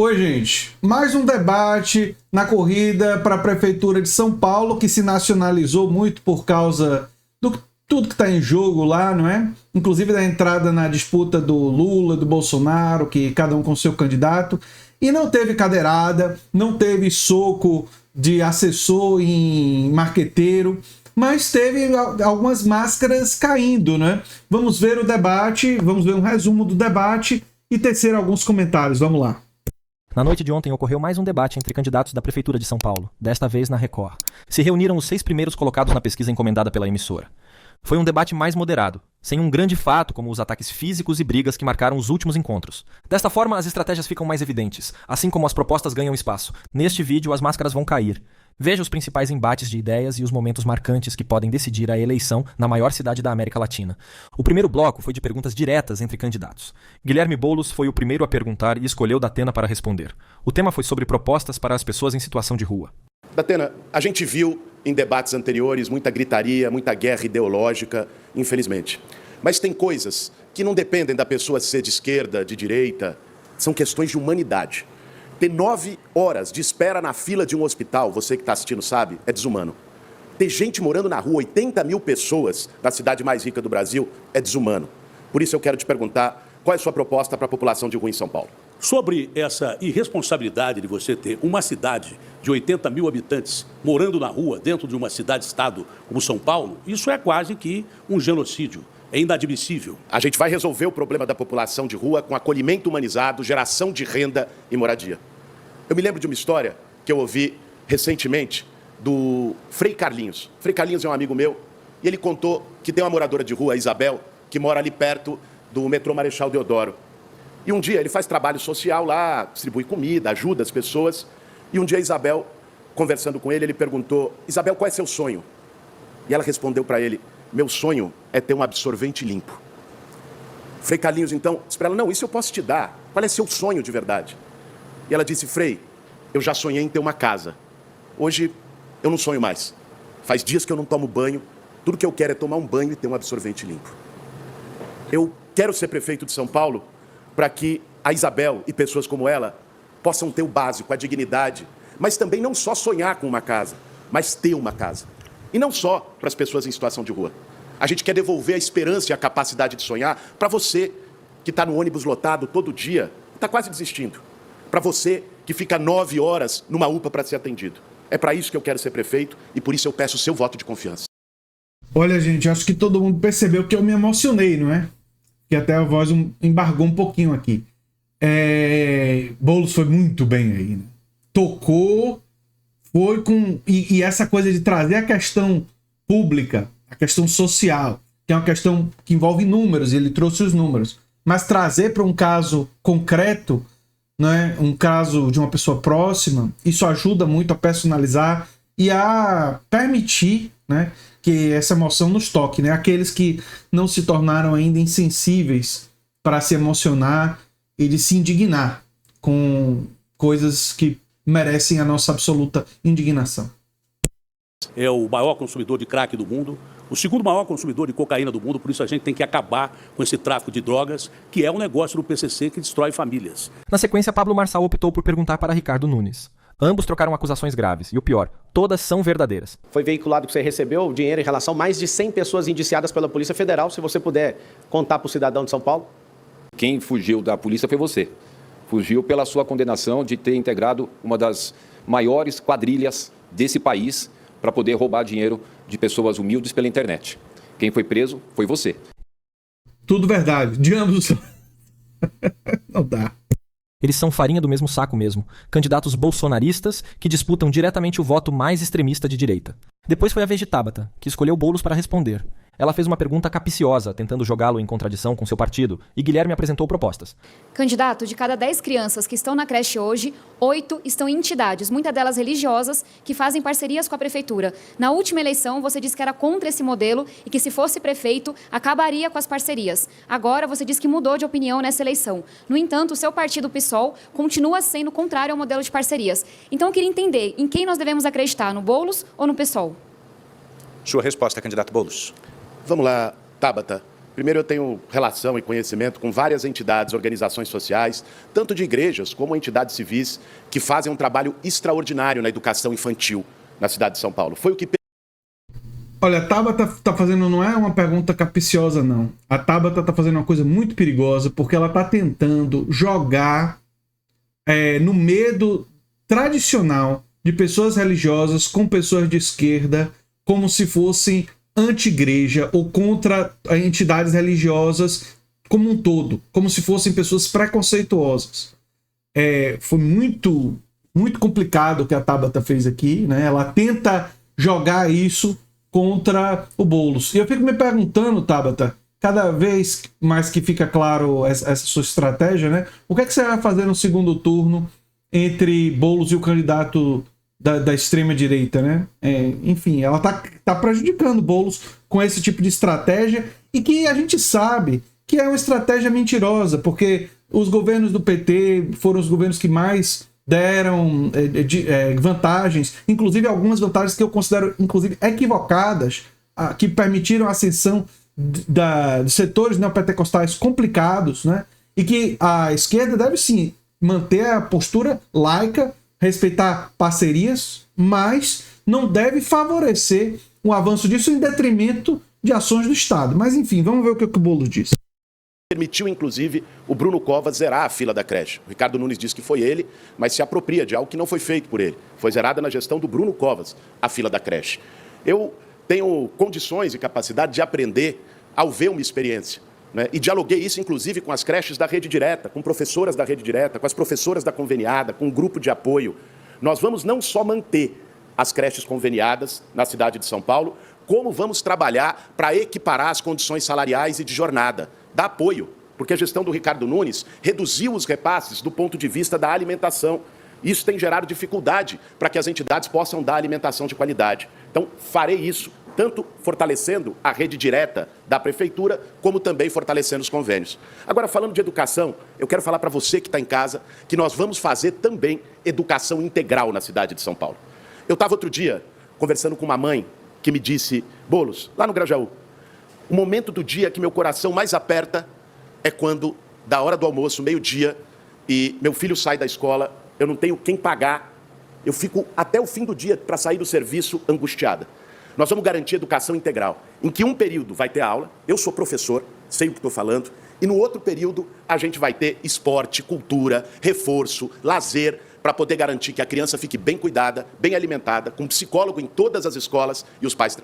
Oi, gente. Mais um debate na corrida para a Prefeitura de São Paulo, que se nacionalizou muito por causa do tudo que está em jogo lá, não é? Inclusive da entrada na disputa do Lula, do Bolsonaro, que cada um com seu candidato. E não teve cadeirada, não teve soco de assessor em marqueteiro, mas teve algumas máscaras caindo, né? Vamos ver o debate, vamos ver um resumo do debate e tecer alguns comentários. Vamos lá. Na noite de ontem ocorreu mais um debate entre candidatos da Prefeitura de São Paulo, desta vez na Record. Se reuniram os 6 primeiros colocados na pesquisa encomendada pela emissora. Foi um debate mais moderado, sem um grande fato como os ataques físicos e brigas que marcaram os últimos encontros. Desta forma, as estratégias ficam mais evidentes, assim como as propostas ganham espaço. Neste vídeo, as máscaras vão cair. Veja os principais embates de ideias e os momentos marcantes que podem decidir a eleição na maior cidade da América Latina. O primeiro bloco foi de perguntas diretas entre candidatos. Guilherme Boulos foi o primeiro a perguntar e escolheu Datena para responder. O tema foi sobre propostas para as pessoas em situação de rua. Datena, a gente viu em debates anteriores muita gritaria, muita guerra ideológica, infelizmente. Mas tem coisas que não dependem da pessoa ser de esquerda, de direita, são questões de humanidade. Ter 9 horas de espera na fila de um hospital, você que está assistindo sabe, é desumano. Ter gente morando na rua, 80 mil pessoas na cidade mais rica do Brasil, é desumano. Por isso eu quero te perguntar, qual é a sua proposta para a população de rua em São Paulo? Sobre essa irresponsabilidade de você ter uma cidade de 80 mil habitantes morando na rua, dentro de uma cidade-estado como São Paulo, isso é quase que um genocídio. É inadmissível. A gente vai resolver o problema da população de rua com acolhimento humanizado, geração de renda e moradia. Eu me lembro de uma história que eu ouvi recentemente do Frei Carlinhos. Frei Carlinhos é um amigo meu e ele contou que tem uma moradora de rua, a Isabel, que mora ali perto do metrô Marechal Deodoro. E um dia ele faz trabalho social lá, distribui comida, ajuda as pessoas. E um dia a Isabel, conversando com ele, ele perguntou: Isabel, qual é seu sonho? E ela respondeu para ele: meu sonho é ter um absorvente limpo. Frei Carlinhos, então, disse para ela: não, isso eu posso te dar. Qual é seu sonho de verdade? E ela disse: Frei, eu já sonhei em ter uma casa. Hoje eu não sonho mais. Faz dias que eu não tomo banho. Tudo que eu quero é tomar um banho e ter um absorvente limpo. Eu quero ser prefeito de São Paulo para que a Isabel e pessoas como ela possam ter o básico, a dignidade, mas também não só sonhar com uma casa, mas ter uma casa. E não só para as pessoas em situação de rua. A gente quer devolver a esperança e a capacidade de sonhar para você que está no ônibus lotado todo dia e está quase desistindo. Para você que fica 9 horas numa UPA para ser atendido. É para isso que eu quero ser prefeito e por isso eu peço o seu voto de confiança. Olha, gente, acho que todo mundo percebeu que eu me emocionei, não é? Que até a voz embargou um pouquinho aqui. Boulos foi muito bem aí, né? Tocou, foi com... E essa coisa de trazer a questão pública, a questão social, que é uma questão que envolve números, ele trouxe os números, mas trazer para um caso concreto, né, um caso de uma pessoa próxima, isso ajuda muito a personalizar e a permitir, né, que essa emoção nos toque, né? Aqueles que não se tornaram ainda insensíveis para se emocionar e de se indignar com coisas que merecem a nossa absoluta indignação. É o maior consumidor de crack do mundo, o segundo maior consumidor de cocaína do mundo, por isso a gente tem que acabar com esse tráfico de drogas, que é um negócio do PCC que destrói famílias. Na sequência, Pablo Marçal optou por perguntar para Ricardo Nunes. Ambos trocaram acusações graves, e o pior, todas são verdadeiras. Foi veiculado que você recebeu dinheiro em relação a mais de 100 pessoas indiciadas pela Polícia Federal, se você puder contar para o cidadão de São Paulo. Quem fugiu da polícia foi você. Fugiu pela sua condenação de ter integrado uma das maiores quadrilhas desse país para poder roubar dinheiro de pessoas humildes pela internet. Quem foi preso foi você. Tudo verdade, de ambos. Não dá. Eles são farinha do mesmo saco mesmo, candidatos bolsonaristas que disputam diretamente o voto mais extremista de direita. Depois foi a vez de Tabata, que escolheu Boulos para responder. Ela fez uma pergunta capciosa, tentando jogá-lo em contradição com seu partido, e Guilherme apresentou propostas. Candidato, de cada 10 crianças que estão na creche hoje, 8 estão em entidades, muitas delas religiosas, que fazem parcerias com a prefeitura. Na última eleição, você disse que era contra esse modelo e que, se fosse prefeito, acabaria com as parcerias. Agora, você diz que mudou de opinião nessa eleição. No entanto, o seu partido, o PSOL, continua sendo contrário ao modelo de parcerias. Então, eu queria entender, em quem nós devemos acreditar, no Boulos ou no PSOL? Sua resposta, candidato Boulos. Vamos lá, Tabata. Primeiro, eu tenho relação e conhecimento com várias entidades, organizações sociais, tanto de igrejas como entidades civis, que fazem um trabalho extraordinário na educação infantil na cidade de São Paulo. Foi o que... Olha, a Tabata tá fazendo, não é uma pergunta capciosa, não. A Tabata tá fazendo uma coisa muito perigosa, porque ela tá tentando jogar no medo tradicional de pessoas religiosas com pessoas de esquerda, como se fossem anti-igreja ou contra entidades religiosas como um todo, como se fossem pessoas preconceituosas. Foi muito complicado o que a Tabata fez aqui, né? Ela tenta jogar isso contra o Boulos. E eu fico me perguntando, Tabata, cada vez mais que fica claro essa sua estratégia, né? O que é que você vai fazer no segundo turno entre Boulos e o candidato da extrema-direita, né? Enfim, ela tá prejudicando Boulos com esse tipo de estratégia e que a gente sabe que é uma estratégia mentirosa, porque os governos do PT foram os governos que mais deram vantagens, inclusive algumas vantagens que eu considero inclusive equivocadas, que permitiram a ascensão de setores neopentecostais complicados, né? E que a esquerda deve sim manter a postura laica, respeitar parcerias, mas não deve favorecer o avanço disso em detrimento de ações do Estado. Mas enfim, vamos ver o que o Boulos disse. Permitiu, inclusive, o Bruno Covas zerar a fila da creche. O Ricardo Nunes disse que foi ele, mas se apropria de algo que não foi feito por ele. Foi zerada na gestão do Bruno Covas, a fila da creche. Eu tenho condições e capacidade de aprender ao ver uma experiência, né? E dialoguei isso, inclusive, com as creches da Rede Direta, com professoras da Rede Direta, com as professoras da Conveniada, com um grupo de apoio. Nós vamos não só manter as creches conveniadas na cidade de São Paulo, como vamos trabalhar para equiparar as condições salariais e de jornada. Dá apoio, porque a gestão do Ricardo Nunes reduziu os repasses do ponto de vista da alimentação. Isso tem gerado dificuldade para que as entidades possam dar alimentação de qualidade. Então, farei isso, tanto fortalecendo a rede direta da prefeitura, como também fortalecendo os convênios. Agora, falando de educação, eu quero falar para você que está em casa que nós vamos fazer também educação integral na cidade de São Paulo. Eu estava outro dia conversando com uma mãe que me disse: Boulos, lá no Grajaú, o momento do dia que meu coração mais aperta é quando, da hora do almoço, meio-dia, e meu filho sai da escola, eu não tenho quem pagar, eu fico até o fim do dia para sair do serviço angustiada. Nós vamos garantir educação integral, em que um período vai ter aula, eu sou professor, sei o que estou falando, e no outro período a gente vai ter esporte, cultura, reforço, lazer, para poder garantir que a criança fique bem cuidada, bem alimentada, com psicólogo em todas as escolas e os pais.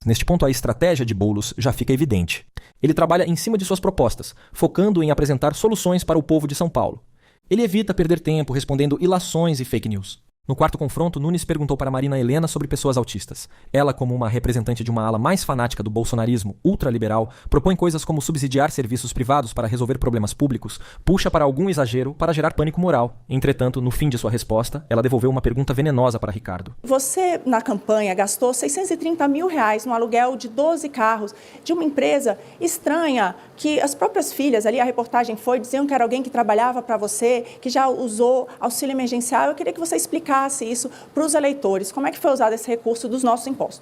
Neste ponto, a estratégia de Boulos já fica evidente. Ele trabalha em cima de suas propostas, focando em apresentar soluções para o povo de São Paulo. Ele evita perder tempo respondendo ilações e fake news. No quarto confronto, Nunes perguntou para Marina Helena sobre pessoas autistas. Ela, como uma representante de uma ala mais fanática do bolsonarismo ultraliberal, propõe coisas como subsidiar serviços privados para resolver problemas públicos, puxa para algum exagero para gerar pânico moral. Entretanto, no fim de sua resposta, ela devolveu uma pergunta venenosa para Ricardo. Você, na campanha, gastou R$630 mil no aluguel de 12 carros de uma empresa estranha, que as próprias filhas, ali a reportagem foi, diziam que era alguém que trabalhava para você, que já usou auxílio emergencial. Eu queria que você explicasse isso para os eleitores. Como é que foi usado esse recurso dos nossos impostos?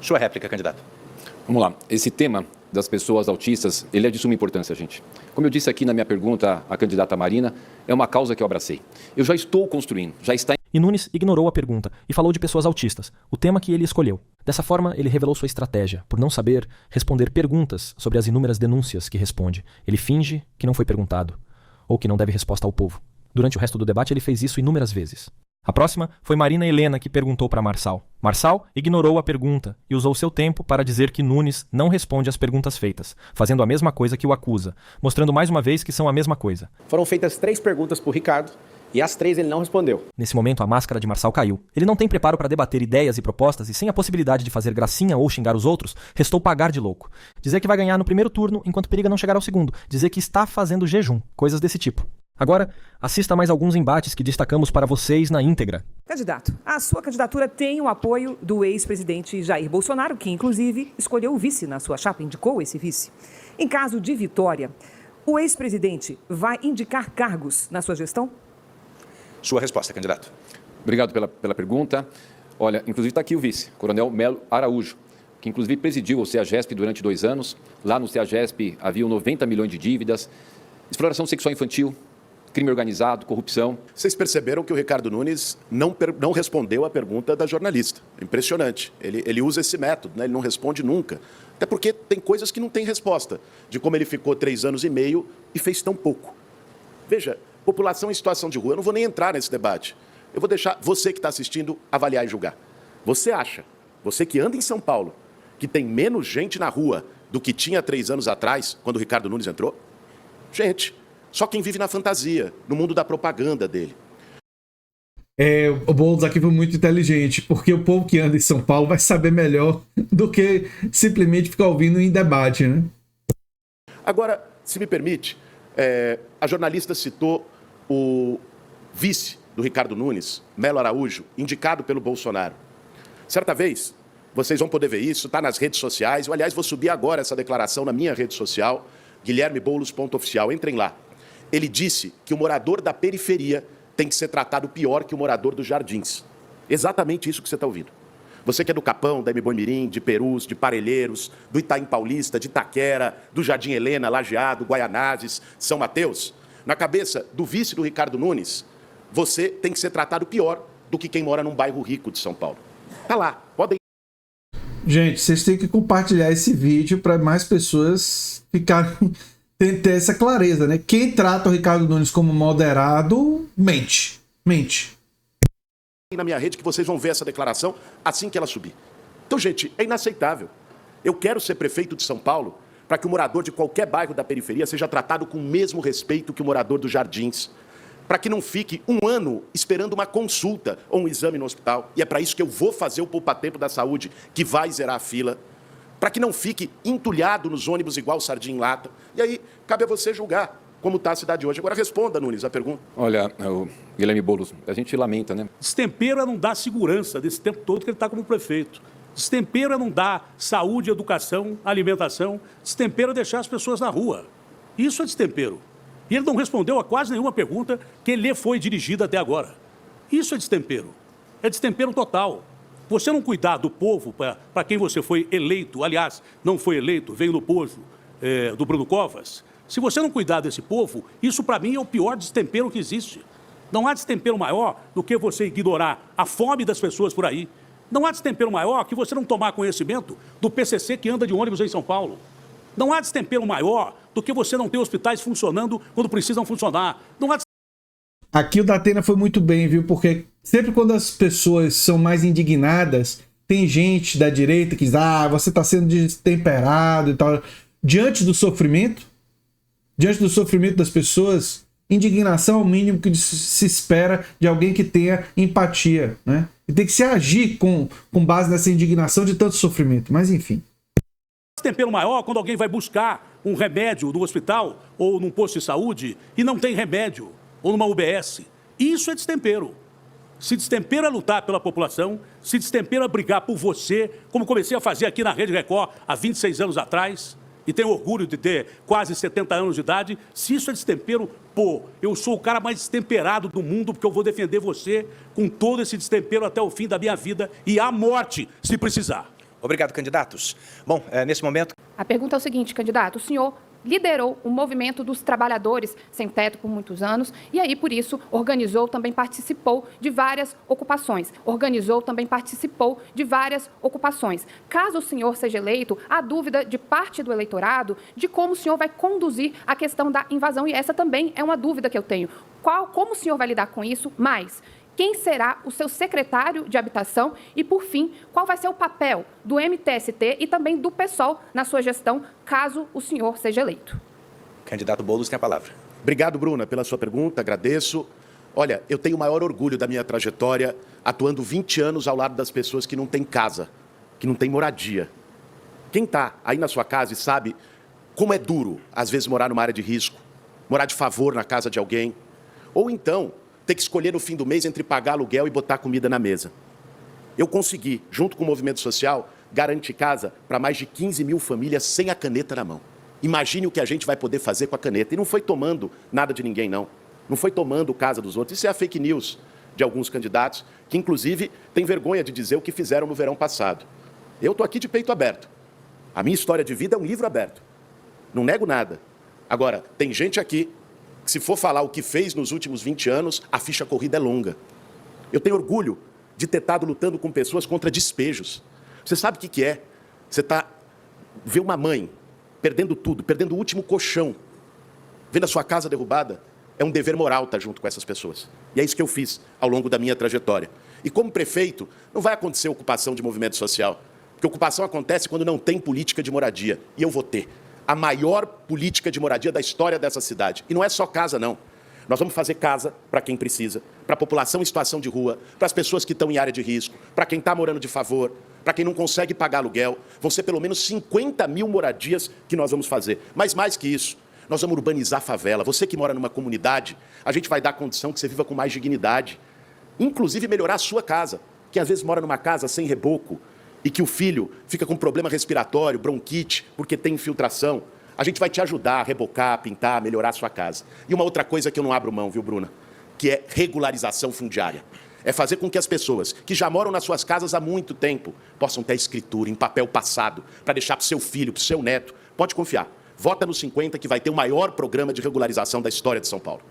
Sua réplica, candidato. Vamos lá. Esse tema das pessoas autistas, ele é de suma importância, gente. Como eu disse aqui na minha pergunta à candidata Marina, é uma causa que eu abracei. Eu já estou construindo, já está... E Nunes ignorou a pergunta e falou de pessoas autistas, o tema que ele escolheu. Dessa forma, ele revelou sua estratégia, por não saber responder perguntas sobre as inúmeras denúncias que responde. Ele finge que não foi perguntado, ou que não deve resposta ao povo. Durante o resto do debate, ele fez isso inúmeras vezes. A próxima foi Marina Helena, que perguntou para Marçal. Marçal ignorou a pergunta e usou seu tempo para dizer que Nunes não responde às perguntas feitas, fazendo a mesma coisa que o acusa, mostrando mais uma vez que são a mesma coisa. Foram feitas 3 perguntas por Ricardo e as 3 ele não respondeu. Nesse momento, a máscara de Marçal caiu. Ele não tem preparo para debater ideias e propostas e, sem a possibilidade de fazer gracinha ou xingar os outros, restou pagar de louco. Dizer que vai ganhar no primeiro turno enquanto periga não chegar ao segundo. Dizer que está fazendo jejum. Coisas desse tipo. Agora, assista a mais alguns embates que destacamos para vocês na íntegra. Candidato, a sua candidatura tem o apoio do ex-presidente Jair Bolsonaro, que inclusive escolheu o vice na sua chapa, indicou esse vice. Em caso de vitória, o ex-presidente vai indicar cargos na sua gestão? Sua resposta, candidato. Obrigado pela pergunta. Olha, inclusive está aqui o vice, Coronel Melo Araújo. que inclusive presidiu o CEAGESP durante 2 anos. Lá no CEAGESP havia 90 milhões de dívidas, exploração sexual infantil, crime organizado, corrupção. Vocês perceberam que o Ricardo Nunes não respondeu a pergunta da jornalista. Impressionante. Ele usa esse método, né? Ele não responde nunca. Até porque tem coisas que não tem resposta. De como ele ficou 3 anos e meio e fez tão pouco. Veja, população em situação de rua, eu não vou nem entrar nesse debate. Eu vou deixar você que está assistindo avaliar e julgar. Você acha, você que anda em São Paulo, que tem menos gente na rua do que tinha 3 anos atrás, quando o Ricardo Nunes entrou? Gente, só quem vive na fantasia, no mundo da propaganda dele. O Boulos aqui foi muito inteligente, porque o povo que anda em São Paulo vai saber melhor do que simplesmente ficar ouvindo em debate, né? Agora, se me permite, a jornalista citou o vice do Ricardo Nunes, Melo Araújo, indicado pelo Bolsonaro. Certa vez, vocês vão poder ver isso, está nas redes sociais. Eu, aliás, vou subir agora essa declaração na minha rede social, guilhermeboulos.oficial. Entrem lá. Ele disse que o morador da periferia tem que ser tratado pior que o morador dos Jardins. Exatamente isso que você está ouvindo. Você que é do Capão, da Mboi-Mirim, de Perus, de Parelheiros, do Itaim Paulista, de Itaquera, do Jardim Helena, Lajeado, Guaianazes, São Mateus, na cabeça do vice do Ricardo Nunes, você tem que ser tratado pior do que quem mora num bairro rico de São Paulo. Tá lá, podem... Gente, vocês têm que compartilhar esse vídeo para mais pessoas ficarem... ter essa clareza, né? Quem trata o Ricardo Nunes como moderado, mente. Mente. Na minha rede que vocês vão ver essa declaração assim que ela subir. Então, gente, é inaceitável. Eu quero ser prefeito de São Paulo para que o morador de qualquer bairro da periferia seja tratado com o mesmo respeito que o morador dos Jardins. Para que não fique 1 ano esperando uma consulta ou um exame no hospital. E é para isso que eu vou fazer o poupa-tempo da saúde, que vai zerar a fila. Para que não fique entulhado nos ônibus igual sardinha em lata. E aí, cabe a você julgar como está a cidade hoje. Agora responda, Nunes, a pergunta. Olha, o Guilherme Boulos, a gente lamenta, né? Destempero é não dar segurança desse tempo todo que ele está como prefeito. Destempero é não dar saúde, educação, alimentação. Destempero é deixar as pessoas na rua. Isso é destempero. E ele não respondeu a quase nenhuma pergunta que lhe foi dirigida até agora. Isso é destempero. É destempero total. Você não cuidar do povo para quem você foi eleito, aliás, não foi eleito, veio no posto do Bruno Covas. Se você não cuidar desse povo, isso para mim é o pior destempero que existe. Não há destempero maior do que você ignorar a fome das pessoas por aí. Não há destempero maior que você não tomar conhecimento do PCC que anda de ônibus em São Paulo. Não há destempero maior do que você não ter hospitais funcionando quando precisam funcionar. Não há... Aqui o Datena foi muito bem, viu? Porque sempre quando as pessoas são mais indignadas, tem gente da direita que diz, você está sendo destemperado e tal. Diante do sofrimento das pessoas, indignação é o mínimo que se espera de alguém que tenha empatia, né? E tem que se agir com base nessa indignação de tanto sofrimento. Mas enfim. Destempero maior quando alguém vai buscar um remédio no hospital ou num posto de saúde e não tem remédio, ou numa UBS. Isso é destempero. Se destempero é lutar pela população, se destempero é brigar por você, como comecei a fazer aqui na Rede Record há 26 anos atrás, e tenho orgulho de ter quase 70 anos de idade. Se isso é destempero, eu sou o cara mais destemperado do mundo, porque eu vou defender você com todo esse destempero até o fim da minha vida e à morte, se precisar. Obrigado, candidatos. Bom, nesse momento... A pergunta é o seguinte, candidato. O senhor liderou o movimento dos trabalhadores sem teto por muitos anos e aí, por isso, também participou de várias ocupações. Caso o senhor seja eleito, há dúvida de parte do eleitorado de como o senhor vai conduzir a questão da invasão, e essa também é uma dúvida que eu tenho. Como o senhor vai lidar com isso? Mais, quem será o seu secretário de habitação? E, por fim, qual vai ser o papel do MTST e também do PSOL na sua gestão, caso o senhor seja eleito? Candidato Boulos tem a palavra. Obrigado, Bruna, pela sua pergunta, agradeço. Olha, eu tenho o maior orgulho da minha trajetória atuando 20 anos ao lado das pessoas que não têm casa, que não têm moradia. Quem está aí na sua casa e sabe como é duro, às vezes, morar numa área de risco, morar de favor na casa de alguém, ou então ter que escolher no fim do mês entre pagar aluguel e botar comida na mesa. Eu consegui, junto com o movimento social, garantir casa para mais de 15 mil famílias sem a caneta na mão. Imagine o que a gente vai poder fazer com a caneta. E não foi tomando nada de ninguém, não. Não foi tomando casa dos outros. Isso é a fake news de alguns candidatos, que, inclusive, têm vergonha de dizer o que fizeram no verão passado. Eu estou aqui de peito aberto. A minha história de vida é um livro aberto. Não nego nada. Agora, tem gente aqui que, se for falar o que fez nos últimos 20 anos, a ficha corrida é longa. Eu tenho orgulho de ter estado lutando com pessoas contra despejos. Você sabe o que é? Você vê uma mãe perdendo tudo, perdendo o último colchão, vendo a sua casa derrubada, é um dever moral estar junto com essas pessoas. E é isso que eu fiz ao longo da minha trajetória. E como prefeito, não vai acontecer ocupação de movimento social. Porque ocupação acontece quando não tem política de moradia. E eu vou ter a maior política de moradia da história dessa cidade. E não é só casa, não. Nós vamos fazer casa para quem precisa, para a população em situação de rua, para as pessoas que estão em área de risco, para quem está morando de favor, para quem não consegue pagar aluguel. Vão ser pelo menos 50 mil moradias que nós vamos fazer. Mas mais que isso, nós vamos urbanizar a favela. Você que mora numa comunidade, a gente vai dar condição que você viva com mais dignidade. Inclusive melhorar a sua casa. Quem às vezes mora numa casa sem reboco e que o filho fica com problema respiratório, bronquite, porque tem infiltração. A gente vai te ajudar a rebocar, a pintar, a melhorar a sua casa. E uma outra coisa que eu não abro mão, viu, Bruna? Que é regularização fundiária. É fazer com que as pessoas que já moram nas suas casas há muito tempo possam ter escritura em papel passado para deixar para o seu filho, para o seu neto. Pode confiar. Vota no 50 que vai ter o maior programa de regularização da história de São Paulo.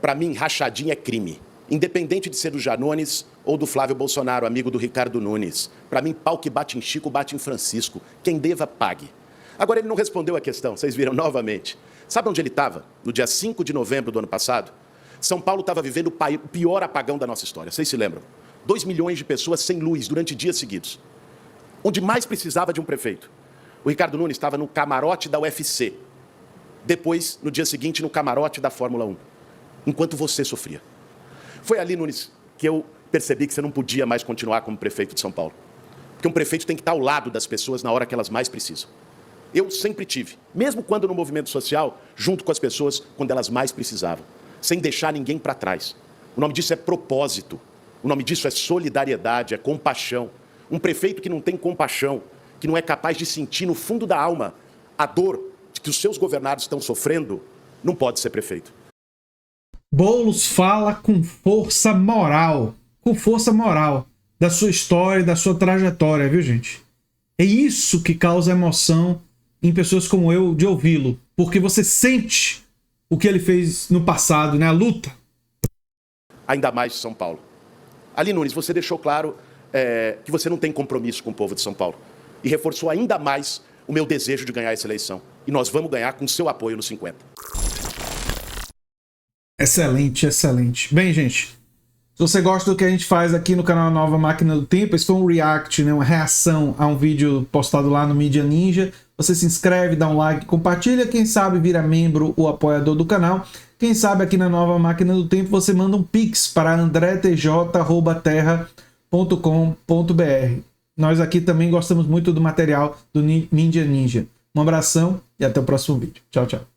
Para mim, rachadinha é crime. Independente de ser do Janones ou do Flávio Bolsonaro, amigo do Ricardo Nunes. Para mim, pau que bate em Chico, bate em Francisco. Quem deva, pague. Agora, ele não respondeu a questão, vocês viram novamente. Sabe onde ele estava? No dia 5 de novembro do ano passado? São Paulo estava vivendo o pior apagão da nossa história, vocês se lembram? 2 milhões de pessoas sem luz durante dias seguidos. Onde mais precisava de um prefeito. O Ricardo Nunes estava no camarote da UFC. Depois, no dia seguinte, no camarote da Fórmula 1. Enquanto você sofria. Foi ali, Nunes, que eu percebi que você não podia mais continuar como prefeito de São Paulo. Porque um prefeito tem que estar ao lado das pessoas na hora que elas mais precisam. Eu sempre tive, mesmo quando no movimento social, junto com as pessoas quando elas mais precisavam, sem deixar ninguém para trás. O nome disso é propósito, o nome disso é solidariedade, é compaixão. Um prefeito que não tem compaixão, que não é capaz de sentir no fundo da alma a dor de que os seus governados estão sofrendo, não pode ser prefeito. Boulos fala com força moral da sua história e da sua trajetória, viu, gente? É isso que causa emoção em pessoas como eu de ouvi-lo, porque você sente o que ele fez no passado, né? A luta. Ainda mais de São Paulo. Ali, Nunes, você deixou claro que você não tem compromisso com o povo de São Paulo e reforçou ainda mais o meu desejo de ganhar essa eleição. E nós vamos ganhar com seu apoio no 50. Excelente, excelente. Bem, gente, se você gosta do que a gente faz aqui no canal Nova Máquina do Tempo, esse foi um react, né, uma reação a um vídeo postado lá no Mídia Ninja. Você se inscreve, dá um like, compartilha, quem sabe vira membro ou apoiador do canal. Quem sabe aqui na Nova Máquina do Tempo você manda um pix para andretj@terra.com.br. Nós aqui também gostamos muito do material do Mídia Ninja. Um abração e até o próximo vídeo. Tchau, tchau.